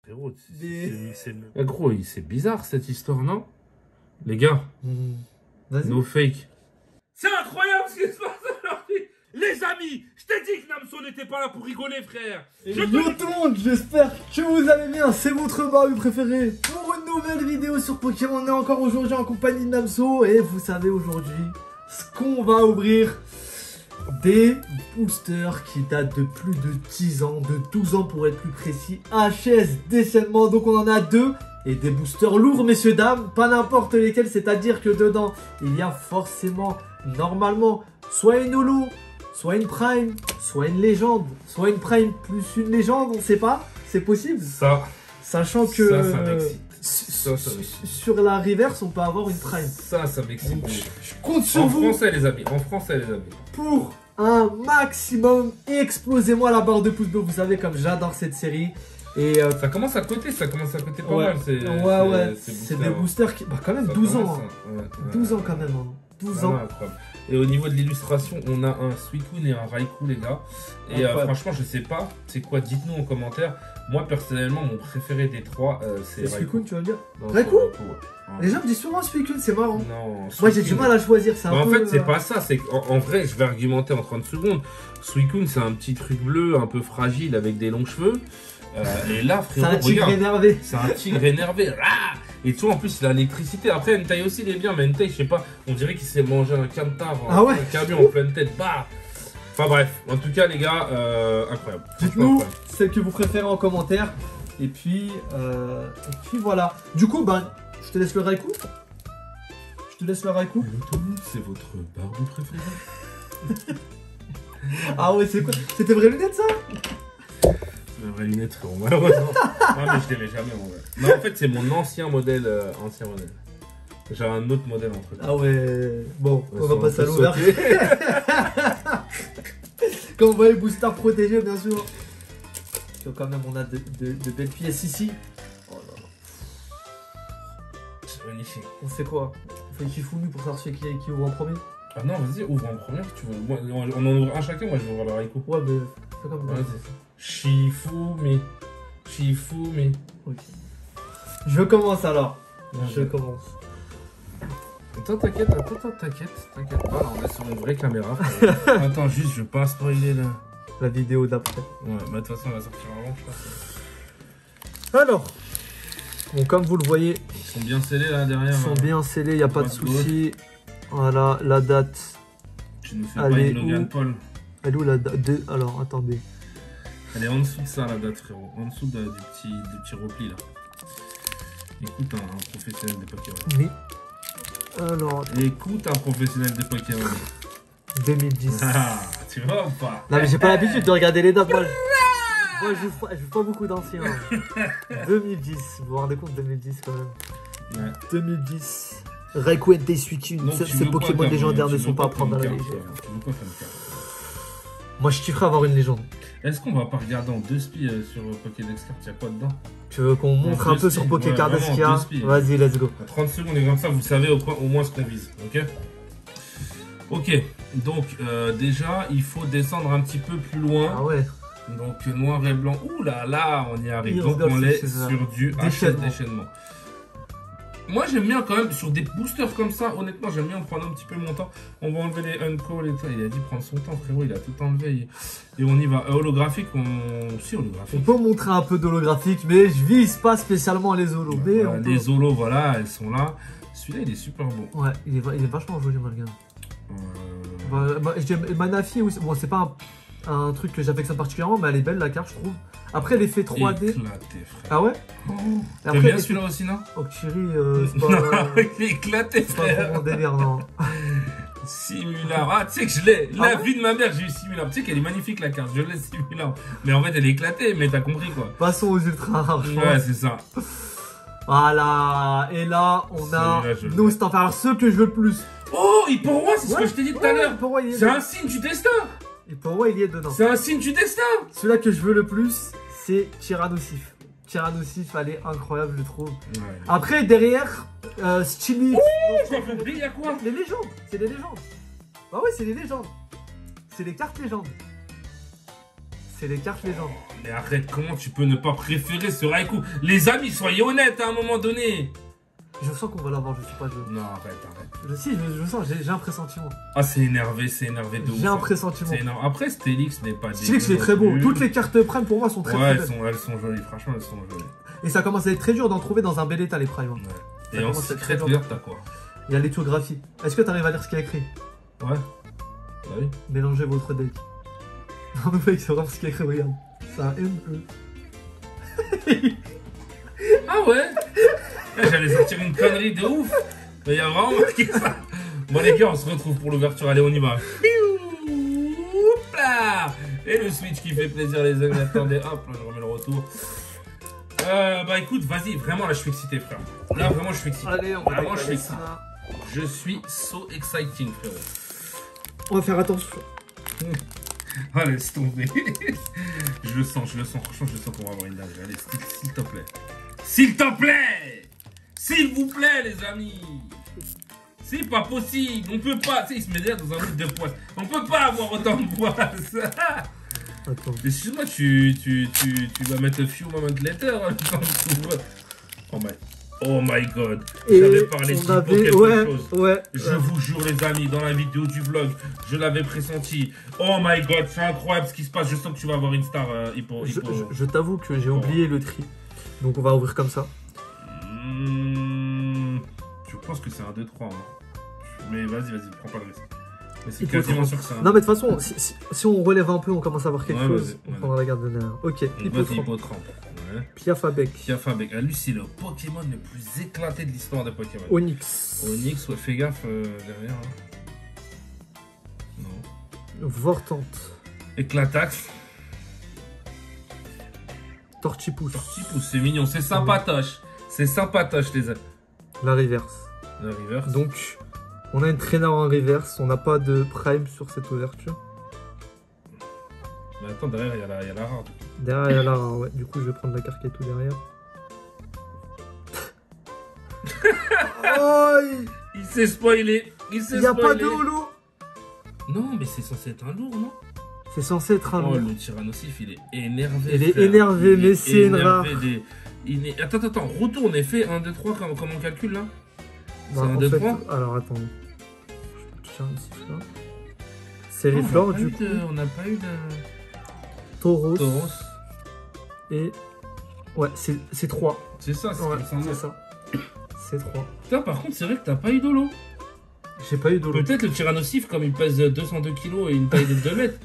Frérot, gros, c'est bizarre cette histoire, non? Les gars, no fake. C'est incroyable ce qui se passe aujourd'hui. Les amis, je t'ai dit que Namso n'était pas là pour rigoler, frère. Yo tout le monde, j'espère que vous allez bien. C'est votre barbu préféré pour une nouvelle vidéo sur Pokémon. On est encore aujourd'hui en compagnie de Namso. Et vous savez aujourd'hui ce qu'on va ouvrir. Des boosters qui datent de plus de 10 ans, de 12 ans pour être plus précis. HS déchaînement, donc on en a deux. Et des boosters lourds, messieurs, dames, pas n'importe lesquels, c'est-à-dire que dedans, il y a forcément, normalement, soit une holo, soit une prime, soit une légende, soit une prime plus une légende, on sait pas, c'est possible. Ça, sachant que ça m'excite. Sur la reverse, on peut avoir une prime. Ça m'excite. Je compte sur vous. En français, les amis, en français, les amis. Pour un maximum, explosez-moi la barre de pouce bleu, vous savez comme j'adore cette série. Et ça commence à coter, pas mal. C'est des boosters qui... Bah quand même 12 ans. Hein. 12 ans quand même. Hein. 12 ans. Et au niveau de l'illustration, on a un Suicune et un Raikou, les gars. Et franchement, je sais pas, c'est quoi, dites-nous en commentaire. Moi, personnellement, mon préféré des trois, c'est Raikou. Suicune, tu vas me dire? Raikou ouais. Les gens me disent souvent Suicune, c'est marrant. Non, moi, j'ai du mal à choisir. En fait, c'est pas ça. C'est en vrai, je vais argumenter en 30 secondes. Suicune, c'est un petit truc bleu, un peu fragile, avec des longs cheveux. Et là, frérot, c'est un tigre énervé. C'est un tigre énervé. Et tu vois, en plus, il a l'électricité. Après, Entei aussi, il est bien. Mais Entei, je sais pas, on dirait qu'il s'est mangé un camtar, un camion en pleine tête. Bah. Enfin bref, en tout cas, les gars, incroyable. Dites-nous celle que vous préférez en commentaire. Et puis voilà. Du coup, ben, je te laisse le Raikou. C'est votre barbe préférée. Ah ouais, c'est quoi? C'était vraies lunettes, ça? C'est vraies lunettes, frérot, malheureusement. Non, mais je les mets jamais en vrai. Non, en fait, c'est mon ancien modèle. J'ai un autre modèle entre temps. Ah ouais. Bon, on va passer à l'ouvert. Quand on voit les boosters protégés, bien sûr. Quand même, on a de belles pièces ici. Oh là là. C'est magnifique. On fait quoi? On fait une Shifumi pour savoir celui qui ouvre en premier? Ah non, vas-y, ouvre en premier si tu veux. Moi, on en ouvre un chacun, moi je vais ouvrir le Raikou. Ouais, mais fais comme ça. Vas-y. Shifumi. Ok. Je commence alors. Je commence. Attends, t'inquiète pas, là, on est sur une vraie caméra. Attends, juste, je veux pas spoiler là. La vidéo d'après. Ouais, bah de toute façon, on va sortir avant, je pense. Alors, bon, comme vous le voyez, ils sont bien scellés là derrière. Ils sont bien scellés, il n'y a pas de souci. Voilà, la date. Tu nous fais pas une Logan Paul. Elle est où la date? Alors, attendez. Elle est en dessous de ça, la date, frérot. En dessous du petit repli là. Écoute un professionnel des Pokémon. Oui. Alors, écoute un professionnel des Pokémon. 2010. Ah, tu vois ou pas? Non, mais j'ai pas l'habitude de regarder les dates. Moi, je joue pas beaucoup d'anciens. 2010, vous vous rendez compte, 2010 quand même. Ouais. 2010. Raikou Entei Suicune. Ces Pokémon légendaires ne sont pas à prendre à la légère. Tu veux quoi faire une carte? Moi, je kifferais avoir une légende. Est-ce qu'on va pas regarder en 2 spies sur Pokédex Card? Y'a quoi dedans? Tu veux qu'on montre un peu sur Pokécard ce qu'il y a? Vas-y, let's go. 30 secondes et comme ça, vous savez au moins ce qu'on vise. Ok? Ok. Donc, déjà, il faut descendre un petit peu plus loin. Ah ouais. Donc, noir et blanc. Ouh là là, on y arrive. Donc, on est sur du déchaînement. Moi, j'aime bien quand même, sur des boosters comme ça, honnêtement, j'aime bien prendre un petit peu mon temps. On va enlever les uncall et tout. Il a dit prendre son temps, frérot, il a tout enlevé. Et on y va. Holographique, si, holographique. On peut montrer un peu d'holographique, mais je vise pas spécialement les holos. Mais voilà, les holos, voilà, elles sont là. Celui-là, il est super beau. Ouais, il est vachement joli, moi, le gars. Je dirais Manafi, bon, c'est pas un truc que j'affectionne particulièrement, mais elle est belle, la carte, je trouve. Après, l'effet 3D. Éclaté, frère. Ah ouais? T'aimes bien celui-là aussi, non? Octiri, c'est pas. Non, il est éclaté, frère. C'est pas mon délire, non. Simular. Ah, tu sais que je l'ai. La vie de ma mère, j'ai eu Simular. Tu sais qu'elle est magnifique, la carte. Je l'ai, Simular. Mais en fait, elle est éclatée, mais t'as compris, quoi. Passons aux ultra rares. Ouais, c'est ça. Voilà. Et là, on a nos stamps. Alors, ceux que je veux le plus. Oh, Hipporoi, c'est ce que je t'ai dit tout à l'heure. C'est un signe du destin. Hipporoi, il y est dedans. C'est un signe du destin. Celui-là que je veux le plus, c'est Tyrannosif. Tyrannosif, elle est incroyable, je trouve. Ouais. Après, derrière, Steely. J'avais oublié, il y a quoi? Les légendes. C'est les légendes. Bah ouais, c'est les légendes. C'est les cartes légendes. C'est les cartes légendes. Mais arrête, comment tu peux ne pas préférer ce Raikou? Les amis, soyez honnêtes à un moment donné. Je sens qu'on va l'avoir, je suis pas joué. Non, arrête. Si, je sens, j'ai un pressentiment. Ah, c'est énervé de ouf. J'ai un pressentiment. Après, Stélix n'est pas... Stélix, il est très beau. Toutes les cartes Prime, pour moi, sont très belles. Elles sont jolies, franchement, elles sont jolies. Et ça commence à être très dur d'en trouver dans un bel état, les Prime. Ouais. Et en secret, t'as quoi? Il y a l'éthographie. Est-ce que tu arrives à lire ce qu'il y a écrit? Ouais. Bah oui. Mélangez votre deck. Non, mais mec, c'est vraiment ce qu'il y a écrit, regarde. C'est un ME. Ah ouais. J'allais sortir une connerie de ouf. Mais il y a vraiment marqué ça. Bon les gars, on se retrouve pour l'ouverture. Allez, on y va. Et le switch qui fait plaisir les amis. Attendez, hop, là je remets le retour. Bah écoute, vas-y, vraiment là je suis excité frère. Là vraiment je suis excité. Allez, on va vraiment je suis excité. Je suis so exciting frère. On va faire attention. Ah laisse tomber. je le sens, franchement je sens qu'on va avoir une dingue. Allez, s'il te plaît. S'il te plaît. S'il vous plaît les amis. C'est pas possible. On peut pas. Tu sais, il se met derrière dans un moule de poisse. On peut pas avoir autant de poisse. Attends. Excuse-moi, tu vas mettre few moment later. Oh my god. J'avais parlé de quelque chose. Ouais. Je vous jure les amis, dans la vidéo du vlog, je l'avais pressenti. Oh my god, c'est incroyable ce qui se passe. Je sens que tu vas avoir une star Hippo. Je t'avoue que j'ai oublié le tri. Donc on va ouvrir comme ça. Je pense que c'est un 2-3. Hein. Mais vas-y, prends pas le risque. Mais c'est quasiment sûr que c'est un... Non mais de toute façon, si on relève un peu, on commence à voir quelque chose. On prendra la garde de nerf. Ok, Hippotrampe. Ouais. Piafabek. Ah, lui, c'est le Pokémon le plus éclaté de l'histoire de Pokémon. Onyx. Ouais, fais gaffe derrière. Hein. Non. Vortante. Éclatax. Torchipousse, c'est mignon, c'est sympatoche. C'est sympatoche, les amis. La reverse. Donc, on a une traîneur en reverse. On n'a pas de prime sur cette ouverture. Mais attends, derrière, il y a la rare. Derrière, il y a la rare, ouais. Du coup, je vais prendre la carte qui est tout derrière. Oh, il s'est spoilé. Il n'y a pas de holo. Non, mais c'est censé être un lourd, non? C'est censé être un lourd. Oh, le Tyrannosif, il est énervé. Il est énervé, mais c'est une rare. Attends, retourne et fais 1, 2, 3, comment on calcule là? C'est 1, 2, 3. Alors attends. Sériflore, du coup. On n'a pas eu de. Tauros. Et. Ouais, c'est 3. C'est ça, c'est ça. C'est 3. Putain, par contre, c'est vrai que t'as pas eu d'holo. J'ai pas eu d'holo. Peut-être le Tyrannosif, comme il pèse 202 kg et une taille de 2 mètres,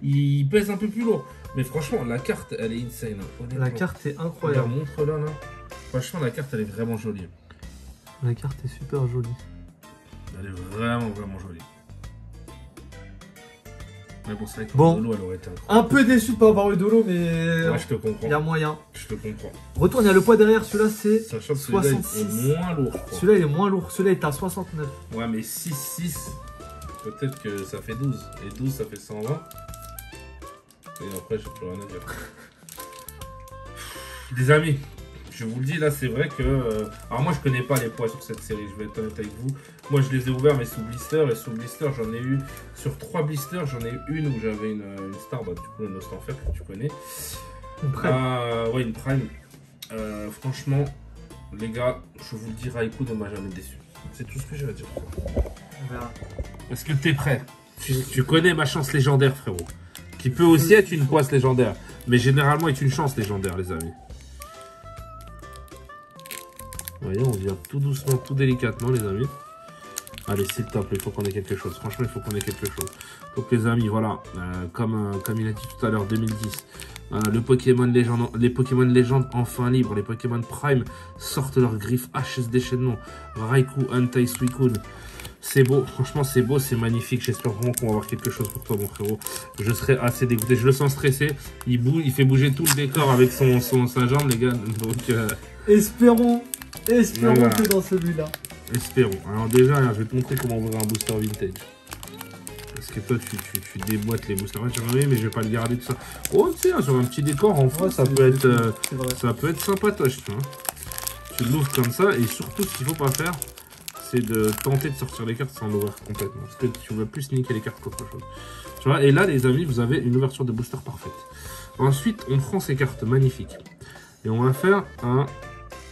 il pèse un peu plus lourd. Mais franchement, la carte, elle est insane. Honnêtement. La carte est incroyable. Montre-la là. Franchement, la carte, elle est vraiment jolie. La carte est super jolie. Elle est vraiment jolie. Mais bon, c'est vrai que Dolo, elle aurait été incroyable. Un peu déçu de pas avoir eu Dolo, mais. Ouais, je te comprends. Il y a moyen. Je te comprends. Retourne, il y a le poids derrière. Celui-là, c'est 66. Celui-là est moins lourd. Celui-là, il est moins lourd. Celui-là est à 69. Ouais, mais 6. Peut-être que ça fait 12. Et 12, ça fait 120. Et après, j'ai plus rien à dire. Les amis, je vous le dis, là, c'est vrai que... Alors moi, je connais pas les poids sur cette série, je vais être honnête avec vous. Moi, je les ai ouverts, mais sous blister. Et sous blister, j'en ai eu... Sur 3 blisters, j'en ai eu une où j'avais une star, bah, du coup, une Ostenfer que tu connais. Une prime. Ouais, une prime. Franchement, les gars, je vous le dis, Raikou ne m'a jamais déçu. C'est tout ce que j'ai à dire. On verra. Est-ce que t'es prêt? Tu connais ma chance légendaire, frérot. Qui peut aussi être une poisse légendaire. Mais généralement est une chance légendaire, les amis. Voyez, on vient tout doucement, tout délicatement, les amis. Allez, s'il te plaît, il faut qu'on ait quelque chose. Franchement, il faut qu'on ait quelque chose. Donc, les amis, voilà. Comme il a dit tout à l'heure, 2010. Les Pokémon légendes enfin libres. Les Pokémon Prime sortent leurs griffes HS déchaînement. Raikou, Entei, Suicune. C'est beau, franchement c'est beau, c'est magnifique. J'espère vraiment qu'on va avoir quelque chose pour toi, mon frérot. Je serais assez dégoûté, je le sens stressé. Il fait bouger tout le décor avec sa jambe, les gars. Donc, espérons voilà. Que dans celui-là. Espérons. Alors déjà, je vais te montrer comment ouvrir un booster vintage. Parce que toi, tu déboîtes les boosters. Tu vois, mais je vais pas le garder tout ça. Oh, tu sais, sur un petit décor, en France, ça peut être sympatoche. Tu vois. Tu l'ouvres comme ça, et surtout, ce qu'il faut pas faire, c'est de tenter de sortir les cartes sans l'ouvrir complètement. Parce que tu vas plus niquer les cartes qu'autre chose. Tu vois, et là, les amis, vous avez une ouverture de booster parfaite. Ensuite, on prend ces cartes magnifiques. Et on va faire 1,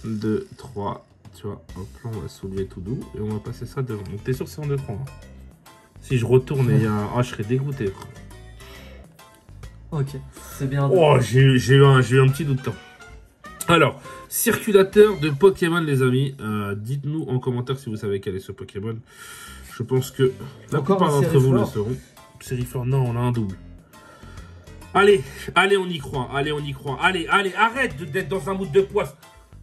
2, 3. Tu vois, hop là, on va soulever tout doux. Et on va passer ça devant. Donc, t'es sûr que c'est en 2, 3. Hein. Si je retourne et il y a un... Ah, je serais dégoûté. Ok, c'est bien. Oh, j'ai eu un petit doute. Alors, circulateur de Pokémon, les amis. Dites-nous en commentaire si vous savez quel est ce Pokémon. Je pense que la plupart d'entre vous le sauront. Sérifleur, non, on a un double. Allez, allez, on y croit. Allez, on y croit. Allez, allez, arrête d'être dans un mood de poisse.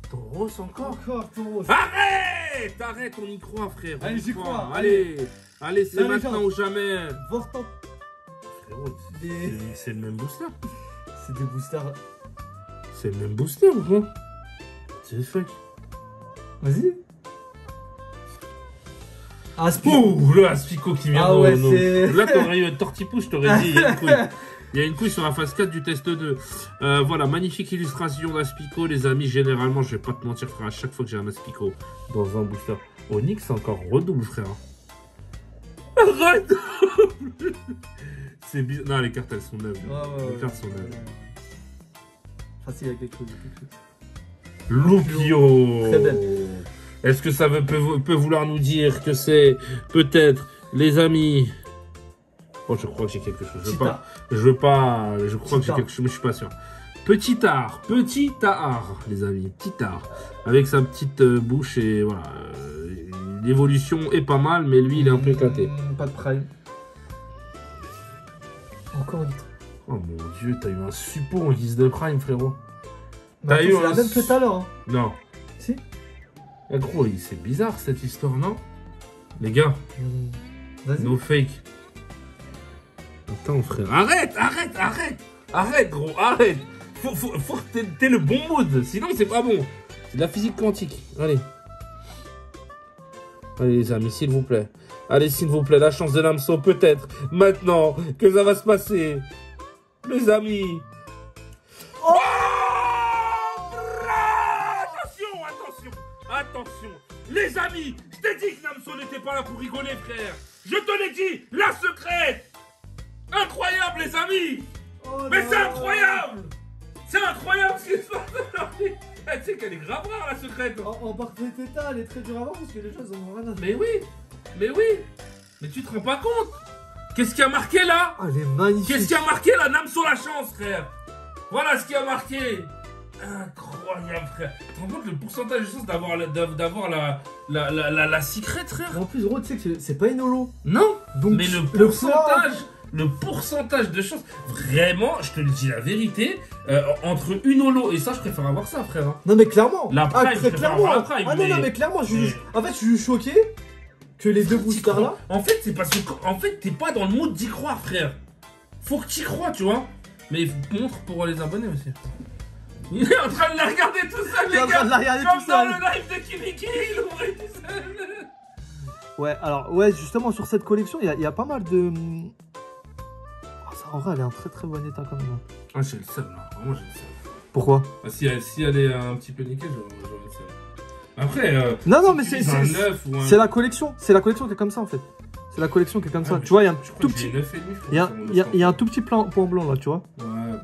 Tauros encore Tauros. Arrête, arrête, on y croit, frère. Allez, j'y crois. Allez, allez, c'est maintenant ou jamais. Vorton. Frérot, c'est le même booster. C'est des boosters. C'est le même booster ou quoi? C'est fake. Vas-y. Ouh, le Aspico qui vient ouais, c'est... Là, t'aurais eu un tortipouche, je t'aurais dit, il y a une couille. Il y a une couille sur la phase 4 du test 2. Voilà, magnifique illustration d'Aspico, les amis. Généralement, je vais pas te mentir, frère, à chaque fois que j'ai un Aspico dans un booster. Onyx, c'est encore redouble, frère. Redouble. C'est bizarre. Non, les cartes, elles sont neuves. Les cartes sont neuves. Facile, il y a quelque chose. Loupio. Très belle. Est-ce que ça peut vouloir nous dire que c'est peut-être les amis? Oh, je crois que j'ai quelque chose. Je crois que j'ai quelque chose, mais je suis pas sûr. Petit art, les amis, petit art. Avec sa petite bouche et voilà. L'évolution est pas mal, mais lui, il est un peu éclaté. Pas de prime. Encore une. Oh mon dieu, t'as eu un support en guise de prime, frérot. T'as eu la même que tout à l'heure. Hein. Non. Si. Ah, gros, c'est bizarre cette histoire, non? Les gars. No fake. Attends, frère. Arrête, gros, arrête. Faut que t'aies le bon mood, sinon c'est pas bon. C'est de la physique quantique. Allez. Allez, les amis, s'il vous plaît. Allez, s'il vous plaît, la chance de l'hameçon, peut-être. Maintenant que ça va se passer. Les amis. Oh! Attention, les amis, je t'ai dit que Namso n'était pas là pour rigoler, frère. Je te l'ai dit, la secrète. Incroyable, les amis. Oh, mais c'est incroyable. C'est incroyable ce qui se passe. Tu sais qu'elle est grave rare, la secrète. En parfait état, elle est très dure à voir parce que les gens, ils ont rien à faire. Mais oui. Mais tu te rends pas compte. Qu'est-ce qui a marqué là? Ah, elle est magnifique. Qu'est-ce qui a marqué là? Namso la chance, frère. Voilà ce qui a marqué. Incroyable, frère. Tu te rends compte le pourcentage de chance d'avoir la secrète, frère? Mais en plus, gros, tu sais que c'est pas une holo. Non. Donc, mais le pourcentage de chance, vraiment, je te le dis la vérité, entre une holo et ça, je préfère avoir ça, frère. Hein. Non, mais clairement. La prime, très clairement. La prime, non, mais clairement, en fait, je suis choqué que les deux boosters là. En fait, c'est parce que t'es pas dans le mood d'y croire, frère. Faut que t'y crois, tu vois. Mais montre pour les abonnés aussi. Il est en train de la regarder tout seul, les gars. Comme dans le live de Kimiki, il ouvrait tout seul. Ouais, alors, ouais, justement, sur cette collection, il y a pas mal de... Oh, ça, en vrai, elle est en très très bon état, quand même. Ah, j'ai le seum, là. Vraiment, j'ai le seum. Pourquoi? Si elle est un petit peu niquée, j'aurais le seum. Après, non, mais c'est la collection. C'est la collection qui est comme ça, en fait. C'est la collection qui est comme ça. Tu vois, il y a un tout petit... Il y a un tout petit point blanc, là, tu vois. Ouais, bon.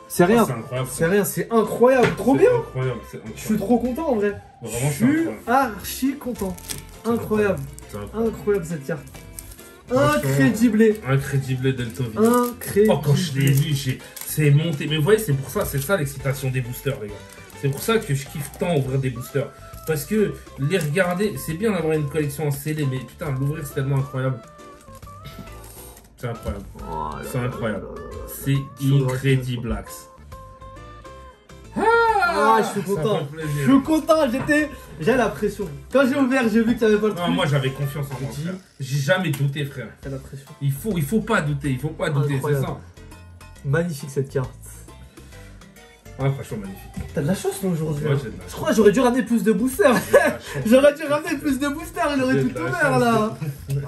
C'est rien, c'est rien, c'est incroyable, trop bien. Incroyable, je suis trop content en vrai. Vraiment, je suis archi content. Incroyable, incroyable cette carte. Incrédible. Incrédible Deltovi. Incrédible. Oh, quand je l'ai vu, c'est monté. Mais vous voyez, c'est pour ça, c'est ça l'excitation des boosters, les gars. C'est pour ça que je kiffe tant ouvrir des boosters. Parce que les regarder, c'est bien d'avoir une collection en scellé, mais putain, l'ouvrir c'est tellement incroyable. C'est incroyable. C'est incroyable. C'est incrédible. Ah, je suis content. Je suis content. J'avais la pression. Quand j'ai ouvert, j'ai vu que tu n'avais pas le truc. Moi, j'avais confiance en moi, frère. J'ai jamais douté, frère. T'as la pression. Il faut pas douter. Il faut pas douter, c'est ça. Magnifique cette carte. Ah, franchement, magnifique. T'as de la chance, là, aujourd'hui. Ouais, je crois que j'aurais dû ramener plus de boosters. J'aurais dû ramener plus de boosters. Il aurait tout ouvert, là.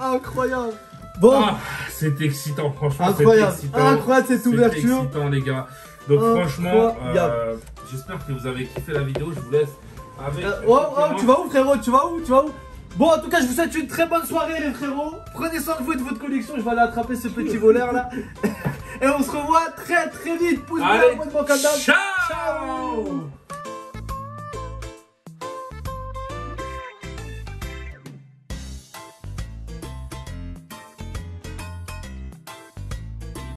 Incroyable. Bon. Ah, c'est excitant, franchement. Incroyable. Incroyable cette ouverture. C'est excitant, les gars. Donc, franchement, j'espère que vous avez kiffé la vidéo. Je vous laisse avec. Tu vas où, frérot? Tu vas où? Bon, en tout cas, je vous souhaite une très bonne soirée, les frérots. Prenez soin de vous et de votre collection. Je vais aller attraper ce petit voleur là. Et on se revoit très vite. Pouce bleu, abonnement, comme d'hab. Ciao.